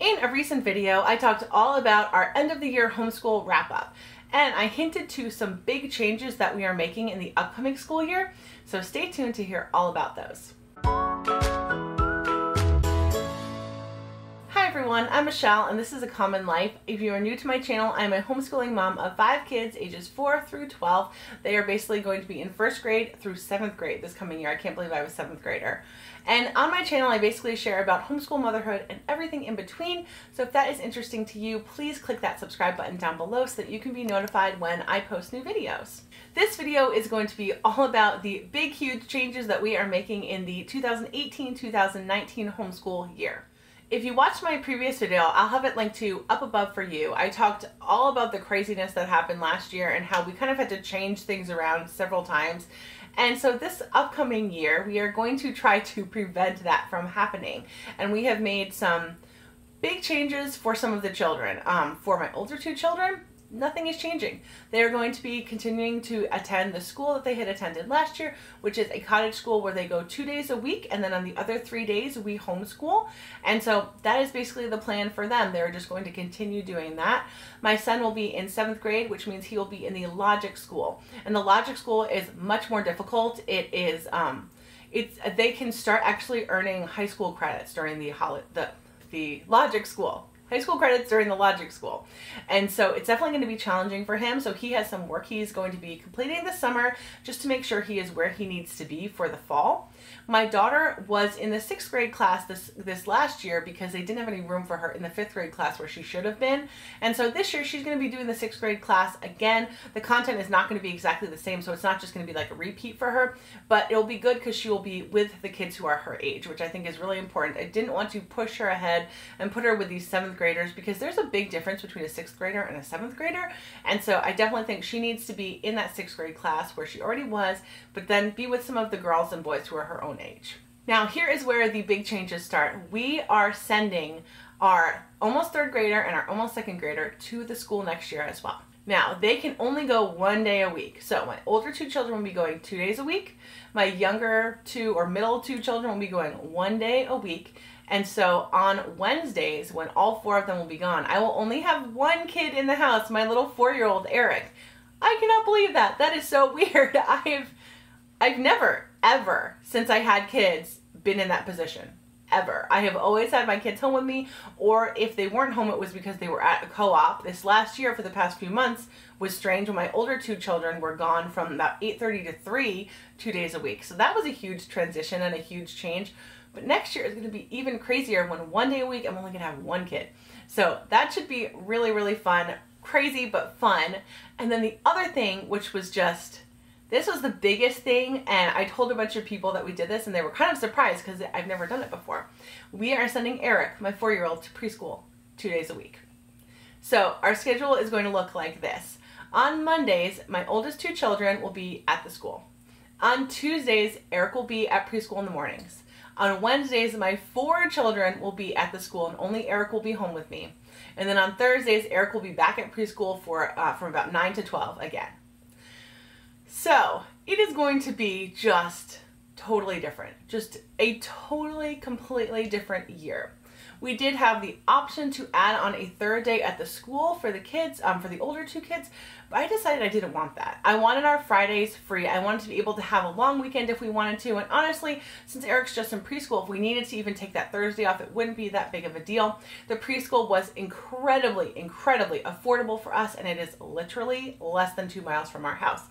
In a recent video, I talked all about our end of the year homeschool wrap up, and I hinted to some big changes that we are making in the upcoming school year, so stay tuned to hear all about those. Hi everyone, I'm Michelle and this is A Common Life. If you are new to my channel, I'm a homeschooling mom of 5 kids ages 4 through 12. They are basically going to be in 1st grade through 7th grade this coming year. I can't believe I was 7th grader. And on my channel, I basically share about homeschool motherhood and everything in between. So if that is interesting to you, please click that subscribe button down below so that you can be notified when I post new videos. This video is going to be all about the big, huge changes that we are making in the 2018-2019 homeschool year. If you watched my previous video, I'll have it linked to up above for you. I talked all about the craziness that happened last year and how we kind of had to change things around several times. And so this upcoming year, we are going to try to prevent that from happening. And we have made some big changes for some of the children. For my older 2 children, nothing is changing. They are going to be continuing to attend the school that they had attended last year, which is a cottage school where they go 2 days a week, and then on the other 3 days we homeschool. And so that is basically the plan for them. They're just going to continue doing that. My son will be in 7th grade, which means he will be in the logic school. And the logic school is much more difficult. It is, they can start actually earning high school credits during the logic school. High school credits during the logic school. And so it's definitely going to be challenging for him. So he has some work he's going to be completing this summer just to make sure he is where he needs to be for the fall. My daughter was in the 6th grade class this last year because they didn't have any room for her in the 5th grade class where she should have been. And so this year she's going to be doing the 6th grade class again. The content is not going to be exactly the same, so it's not just going to be like a repeat for her, but it'll be good because she will be with the kids who are her age, which I think is really important. I didn't want to push her ahead and put her with these 7th graders because there's a big difference between a 6th grader and a 7th grader. And so I definitely think she needs to be in that 6th grade class where she already was, but then be with some of the girls and boys who are her own age. Now here is where the big changes start. We are sending our almost 3rd grader and our almost 2nd grader to the school next year as well. Now they can only go 1 day a week. So my older 2 children will be going 2 days a week. My younger 2 or middle 2 children will be going 1 day a week. And so on Wednesdays, when all 4 of them will be gone, I will only have 1 kid in the house, my little 4-year-old Eric. I cannot believe that. That is so weird. I've never, ever, since I had kids, been in that position. Ever. I have always had my kids home with me, or if they weren't home, it was because they were at a co-op. This last year, for the past few months, was strange when my older 2 children were gone from about 8:30 to 3, 2 days a week. So that was a huge transition and a huge change. But next year is going to be even crazier when 1 day a week I'm only going to have 1 kid. So that should be really, really fun. Crazy, but fun. And then the other thing, which was just, this was the biggest thing, and I told a bunch of people that we did this and they were kind of surprised because I've never done it before. We are sending Eric, my 4-year-old, to preschool 2 days a week. So our schedule is going to look like this. On Mondays, my oldest 2 children will be at the school. On Tuesdays, Eric will be at preschool in the mornings. On Wednesdays, my 4 children will be at the school and only Eric will be home with me. And then on Thursdays, Eric will be back at preschool for from about 9 to 12 again. So it is going to be just totally different. Just a totally, completely different year. We did have the option to add on a 3rd day at the school for the kids, for the older 2 kids, but I decided I didn't want that. I wanted our Fridays free. I wanted to be able to have a long weekend if we wanted to, and honestly, since Eric's just in preschool, if we needed to even take that Thursday off, it wouldn't be that big of a deal. The preschool was incredibly, incredibly affordable for us, and it is literally less than 2 miles from our house.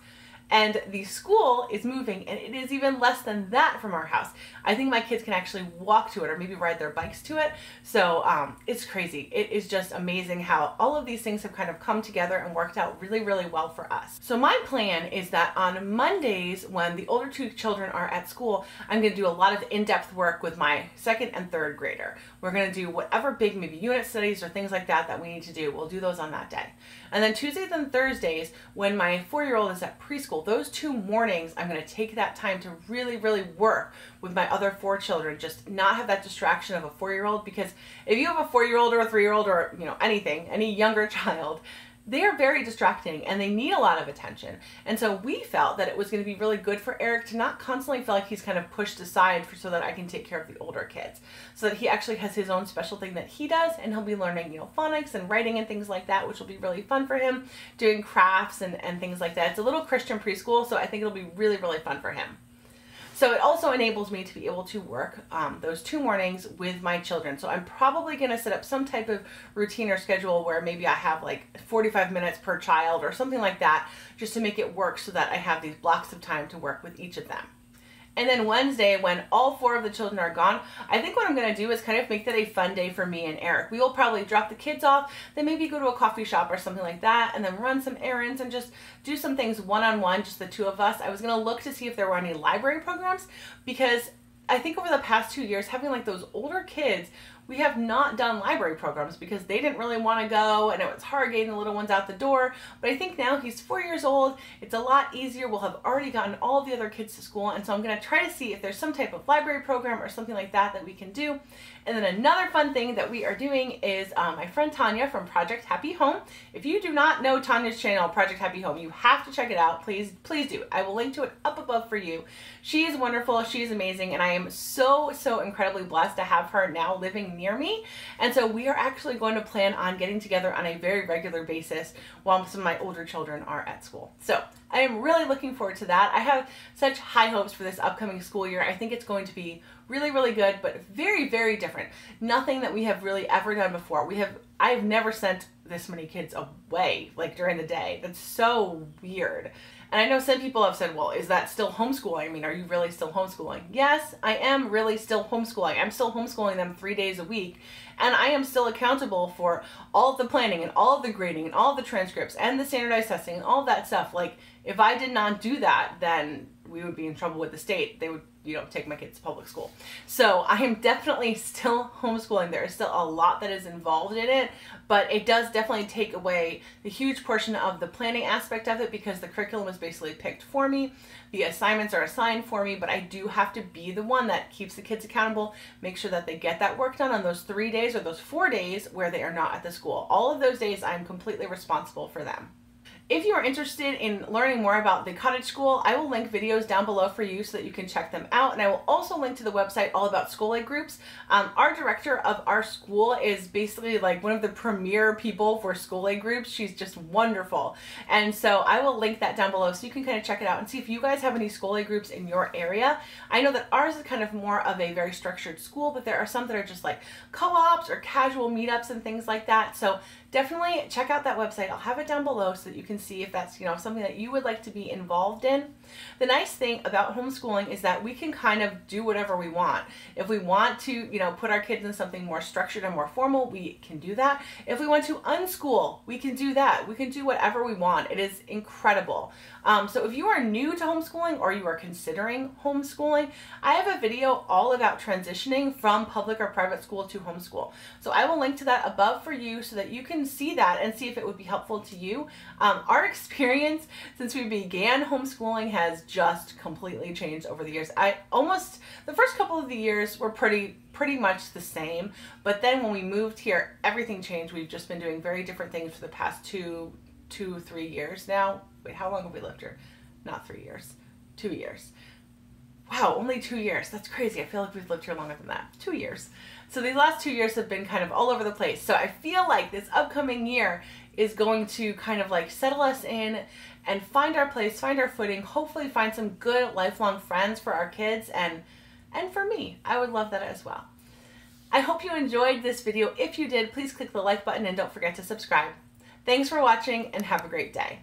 And the school is moving, and it is even less than that from our house. I think my kids can actually walk to it or maybe ride their bikes to it. So it's crazy. It is just amazing how all of these things have kind of come together and worked out really, really well for us. So my plan is that on Mondays, when the older 2 children are at school, I'm going to do a lot of in-depth work with my 2nd and 3rd grader. We're going to do whatever big maybe unit studies or things like that that we need to do. We'll do those on that day. And then Tuesdays and Thursdays, when my 4-year-old is at preschool, those 2 mornings, I'm going to take that time to really, really work with my other 4 children, just not have that distraction of a 4-year-old, because if you have a 4-year-old or a 3-year-old or, you know, anything, any younger child, they are very distracting and they need a lot of attention. And so we felt that it was going to be really good for Eric to not constantly feel like he's kind of pushed aside so that I can take care of the older kids. So that he actually has his own special thing that he does, and he'll be learning, you know, phonics and writing and things like that, which will be really fun for him, doing crafts and things like that. It's a little Christian preschool, so I think it'll be really, really fun for him. So it also enables me to be able to work those 2 mornings with my children. So I'm probably going to set up some type of routine or schedule where maybe I have like 45 minutes per child or something like that, just to make it work so that I have these blocks of time to work with each of them. And then Wednesday, when all 4 of the children are gone, I think what I'm going to do is kind of make that a fun day for me and Eric. We will probably drop the kids off, then maybe go to a coffee shop or something like that, and then run some errands and just do some things one-on-one, just the 2 of us. I was going to look to see if there were any library programs, because I think over the past 2 years, having like those older kids, we have not done library programs because they didn't really want to go, and it was hard getting the little ones out the door. But I think now he's 4 years old, it's a lot easier. We'll have already gotten all of the other kids to school, and so I'm going to try to see if there's some type of library program or something like that that we can do. And then another fun thing that we are doing is my friend Tanya from Project Happy Home. If you do not know Tanya's channel, Project Happy Home, you have to check it out. Please, please do. I will link to it up above for you. She is wonderful. She is amazing. And I am so, so incredibly blessed to have her now living near me. And so we are actually going to plan on getting together on a very regular basis while some of my older children are at school. So I am really looking forward to that. I have such high hopes for this upcoming school year. I think it's going to be really, really good, but very, very different. Nothing that we have really ever done before. I've never sent this many kids away, like during the day. That's so weird. And I know some people have said, well, is that still homeschooling? I mean, are you really still homeschooling? Yes, I am really still homeschooling. I'm still homeschooling them 3 days a week. And I am still accountable for all of the planning and all of the grading and all of the transcripts and the standardized testing and all of that stuff. Like, if I did not do that, then we would be in trouble with the state. They would, you know, take my kids to public school. So I am definitely still homeschooling. There is still a lot that is involved in it, but it does definitely take away the huge portion of the planning aspect of it, because the curriculum is basically picked for me. The assignments are assigned for me, but I do have to be the one that keeps the kids accountable, make sure that they get that work done on those 3 days or those 4 days where they are not at the school. All of those days, I'm completely responsible for them. If you are interested in learning more about the cottage school, I will link videos down below for you so that you can check them out. And I will also link to the website all about school aid groups. Our director of our school is basically like one of the premier people for school aid groups. She's just wonderful. And so I will link that down below so you can kind of check it out and see if you guys have any school aid groups in your area. I know that ours is kind of more of a very structured school, but there are some that are just like co-ops or casual meetups and things like that. So definitely check out that website. I'll have it down below so that you can see if that's, you know, something that you would like to be involved in. The nice thing about homeschooling is that we can kind of do whatever we want. If we want to, you know, put our kids in something more structured and more formal, we can do that. If we want to unschool, we can do that. We can do whatever we want. It is incredible. So if you are new to homeschooling or you are considering homeschooling, I have a video all about transitioning from public or private school to homeschool. So I will link to that above for you so that you can see that and see if it would be helpful to you. Our experience since we began homeschooling has just completely changed over the years. The first couple of the years were pretty much the same, but then when we moved here, everything changed. We've just been doing very different things for the past 3 years now. Wait, how long have we lived here? Not 3 years, 2 years. Wow, only 2 years. That's crazy. I feel like we've lived here longer than that. 2 years. So these last 2 years have been kind of all over the place. So I feel like this upcoming year is going to kind of like settle us in and find our place, find our footing, hopefully find some good lifelong friends for our kids and for me. I would love that as well. I hope you enjoyed this video. If you did, please click the like button and don't forget to subscribe. Thanks for watching and have a great day.